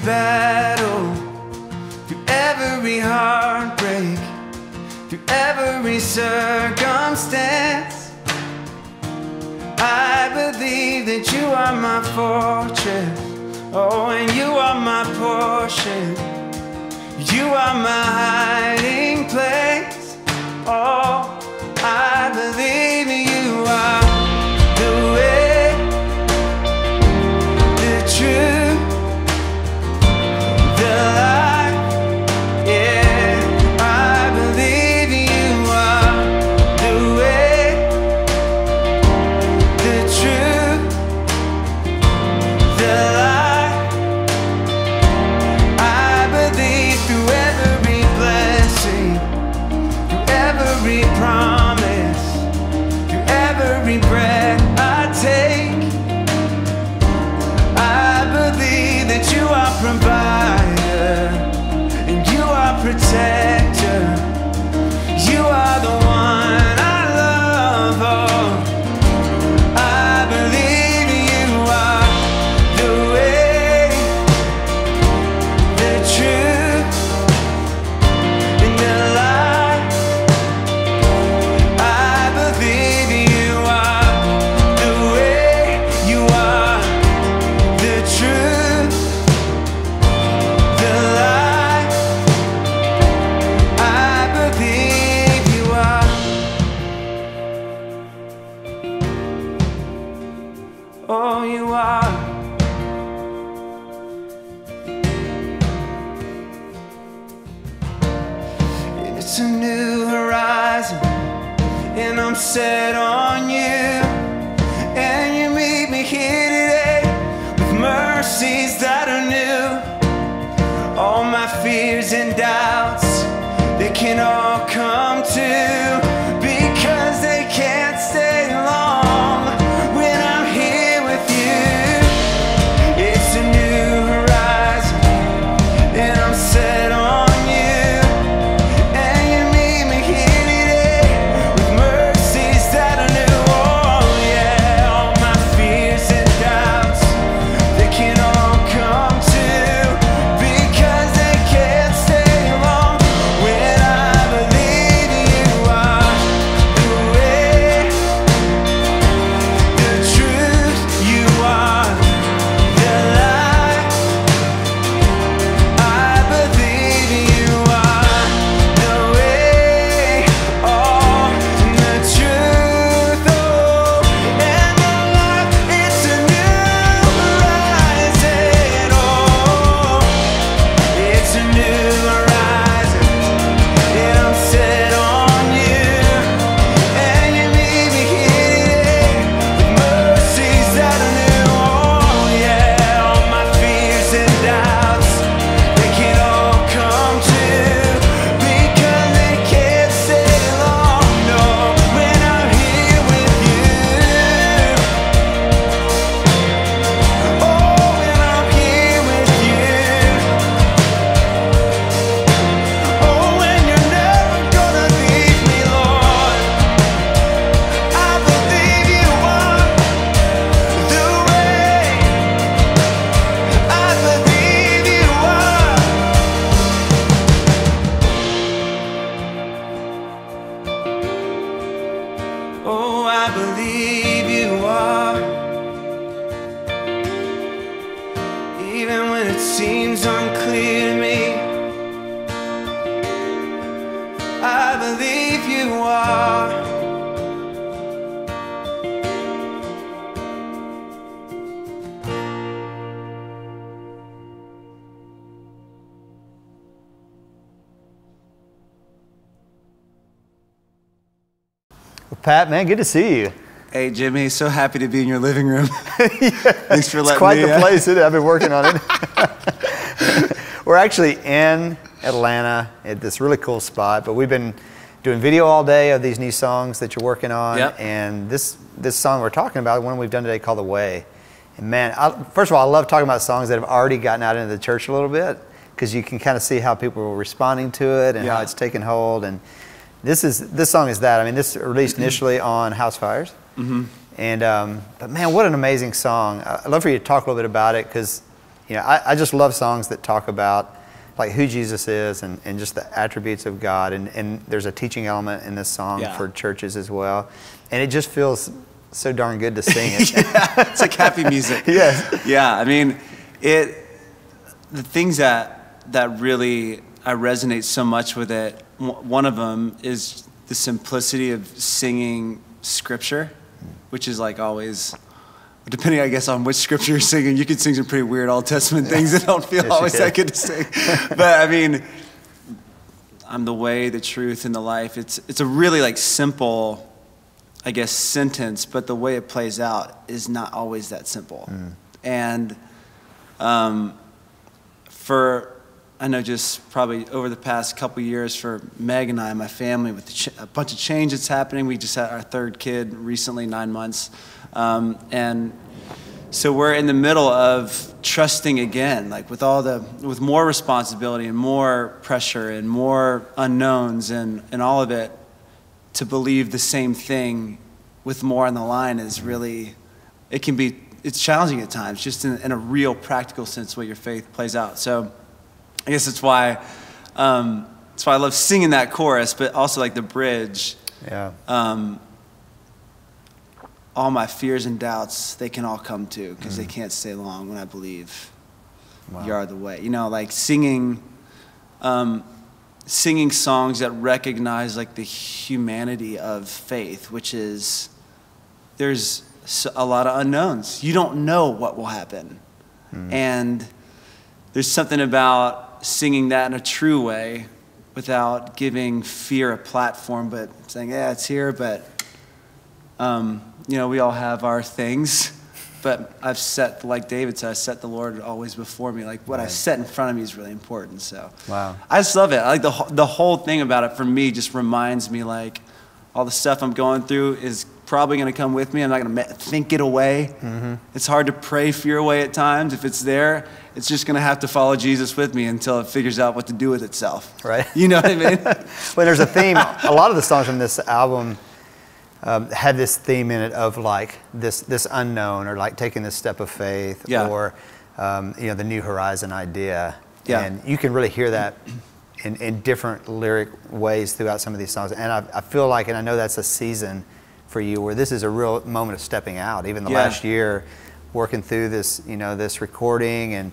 battle, through every heartbreak, through every circumstance. I believe that you are my fortress, oh, and you are my portion. You are my hiding place, oh, I believe you are the way, the truth, the light, yeah, I believe you are the way, the truth, the light, I believe through every blessing, through every promise, through every breath I take, I believe that you are provider and you are protector. You are the one I love, oh, I believe you are the way, the truth, and the light. I believe you are the way, you are the truth, the light. I believe you are. Oh, you are. It's a new horizon, and I'm set on you, and you meet me here today with mercies that are new. All my fears and doubts, they can all come to, because they can't stay long when I'm here with you. It's a new horizon, and I'm set on you, and you meet me here today with mercies that are new. Oh yeah, all my fears and doubts, they can all come to, because they can't stay long when I believe you are the way, the truth, you are the light. I believe you are the way, oh, the truth, oh, and the light. It's a new horizon, oh, it's a new horizon, and I'm set on you, and you meet me here today with mercies that are new. Oh yeah, all my fears and doubts, they can all come true, because they can't stay long, no, when I'm here with you. Oh, when I'm here with you. Oh, when you're never gonna leave me, Lord. I believe you are the way. I believe you are. Oh, I believe you are. Even when it seems unclear to me, I believe you are. Well, Pat, man, good to see you. Hey Jimmy, so happy to be in your living room. Thanks for letting me. It's quite the place, isn't it? I've been working on it. We're actually in Atlanta at this really cool spot, but we've been doing video all day of these new songs that you're working on. Yep. And this song we're talking about, one we've done today called The Way. And man, first of all, I love talking about songs that have already gotten out into the church a little bit, because you can kind of see how people are responding to it and how it's taken hold. And this song is that. I mean, this released initially on House Fires. Mm-hmm. And but man, what an amazing song! I'd love for you to talk a little bit about it, because you know, I just love songs that talk about like who Jesus is and just the attributes of God. And there's a teaching element in this song for churches as well. And it just feels so darn good to sing it. Yeah, it's like happy music. Yes. Yeah, I mean, the things that really I resonate so much with it, one of them is the simplicity of singing scripture, which is like always, depending, I guess, on which scripture you're singing, you can sing some pretty weird Old Testament things that don't feel always that good to sing. But I mean, I'm the way, the truth, and the life. It's a really like simple, I guess, sentence, but the way it plays out is not always that simple. And I know just probably over the past couple years for Meg and I, my family, with a bunch of change that's happening. We just had our third kid recently, 9 months. And so we're in the middle of trusting again, like with more responsibility and more pressure and more unknowns and all of it, to believe the same thing with more on the line is really, it's challenging at times, just in a real practical sense, what your faith plays out. So I guess that's why I love singing that chorus, but also like the bridge. Yeah. All my fears and doubts, they can all come to, because they can't stay long when I believe you are the way. You know, like singing songs that recognize like the humanity of faith, which is there's a lot of unknowns. You don't know what will happen. And there's something about singing that in a true way without giving fear a platform, but saying, yeah, it's here, but you know, we all have our things, but I've set, like David said, I set the Lord always before me. Like what I set in front of me is really important. So I just love it. I like the whole thing about it for me just reminds me like all the stuff I'm going through is probably going to come with me. I'm not going to think it away. It's hard to pray fear away at times. If it's there, it's just going to have to follow Jesus with me until it figures out what to do with itself. Right. You know what I mean? Well, there's a theme. A lot of the songs from this album had this theme in it of like this unknown, or like taking this step of faith, or you know, the new horizon idea. And you can really hear that in different lyric ways throughout some of these songs. And I feel like, and I know that's a season for you where this is a real moment of stepping out. Even the last year, working through this, you know, this recording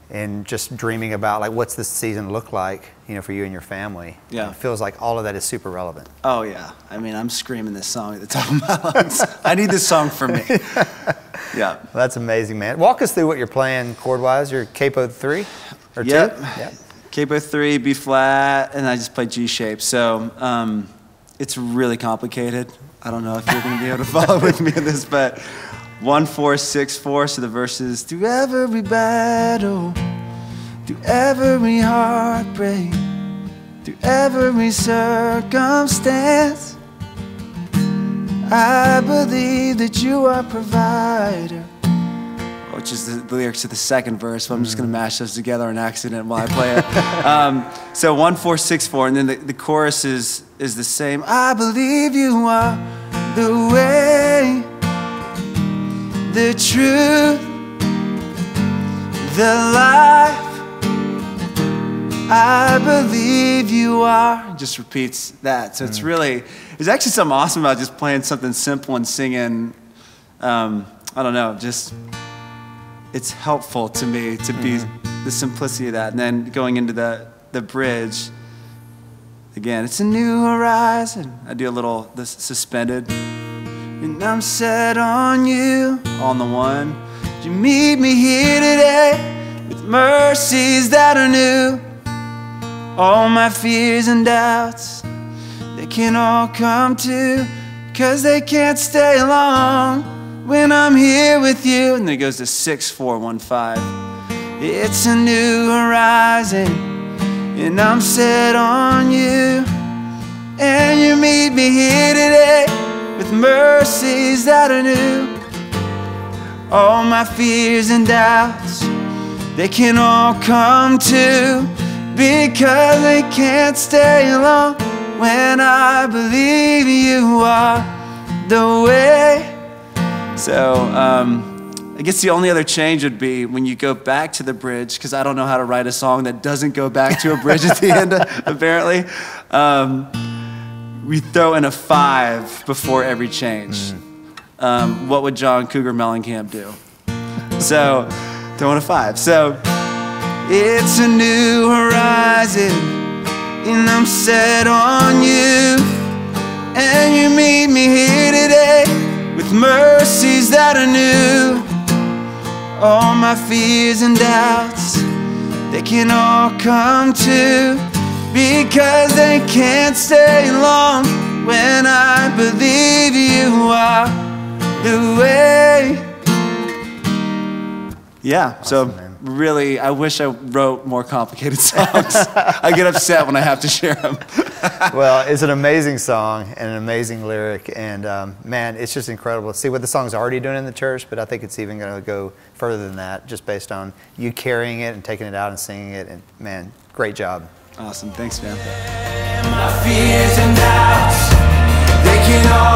and just dreaming about like what's this season look like, you know, for you and your family. It feels like all of that is super relevant. Oh yeah, I mean, I'm screaming this song at the top of my lungs. I need this song for me. Well, that's amazing, man. Walk us through what you're playing chord-wise. You're capo 3 or 2? Capo 3, B flat, and I just play G shape. So it's really complicated. I don't know if you're going to be able to follow with me in this, but 1, 4, 6, 4. So the verses: through every battle, through every heartbreak, through every circumstance, I believe that you are provider. Which is the lyrics to the second verse, but I'm just going to mash those together on accident while I play it. So 1, 4, 6, 4, and then the chorus is the same. I believe you are the way, the truth, the life. I believe you are. Just repeats that. So it's really, there's actually something awesome about just playing something simple and singing. I don't know, just, it's helpful to me to be the simplicity of that. And then going into the bridge, again, it's a new horizon. I do a little suspended. And I'm set on you, on the one. You meet me here today with mercies that are new. All my fears and doubts, they can all come to, 'cause they can't stay long when I'm here with you. And then it goes to 6, 4, 1, 5. It's a new horizon, and I'm set on you. And you meet me here today with mercies that are new. All my fears and doubts, they can all come to, because they can't stay long when I believe you are the way. So I guess the only other change would be when you go back to the bridge, because I don't know how to write a song that doesn't go back to a bridge at the end, apparently. We throw in a 5 before every change. What would John Cougar Mellencamp do? So, throw in a 5. So, it's a new horizon, and I'm set on you, and you meet me here today with mercies that are new. All my fears and doubts, they can all come true, because they can't stay long when I believe you are the way. Yeah, awesome, so man. Really, I wish I wrote more complicated songs. I get upset when I have to share them. Well, it's an amazing song and an amazing lyric, and man, it's just incredible to see what the song's already doing in the church, but I think it's even going to go further than that, just based on you carrying it and taking it out and singing it, and man, great job. Awesome, thanks, man. My fears and doubts, they can all